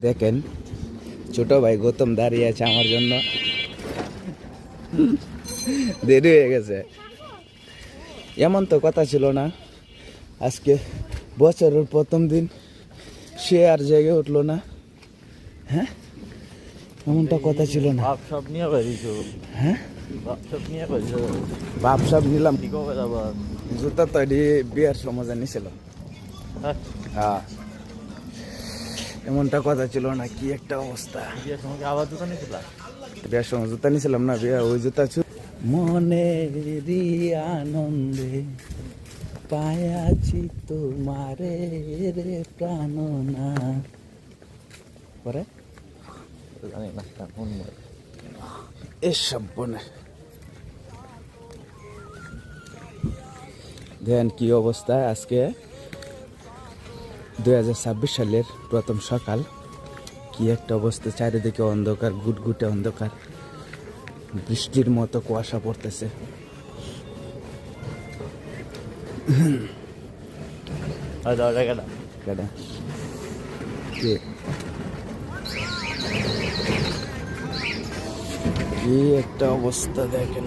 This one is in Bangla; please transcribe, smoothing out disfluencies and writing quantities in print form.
দেখেন ছোট ভাই গৌতম দাঁড়িয়ে আছে আমার জন্য, দেরি হয়ে গেছে। এমন তো কথা ছিল না, আজকে বছরের প্রথম দিন সে আর জেগে উঠলো না। হ্যাঁ, এমনটা কথা ছিল না। সব নিয়ে বেরিয়েছ? হ্যাঁ, সব নিয়ে বেরিয়েছ? বাপ সব নিলাম। কি কবে যাবার? জুতা তো এটি বিয়ার সময় নিছিল। হ্যাঁ, এমনটা কথা ছিল না। কি একটা অবস্থা। বিয়ের সময় আবার জুতা নিয়েছিলাম? বিয়ার সময় জুতা নিছিলাম না, বিয়া ওই জুতা মনেরই আনন্দে পায়াছি তোমারে রে প্রাণনা। পরে জানি না এসব বনে দেখেন কি অবস্থা। আজকে 2026 সালের প্রথম সকাল। কি একটা অবস্থা, চারিদিকে অন্ধকার, গুটগুটে অন্ধকার, বৃষ্টির মতো কুয়াশা পড়তেছে। কি একটা অবস্থা দেখেন।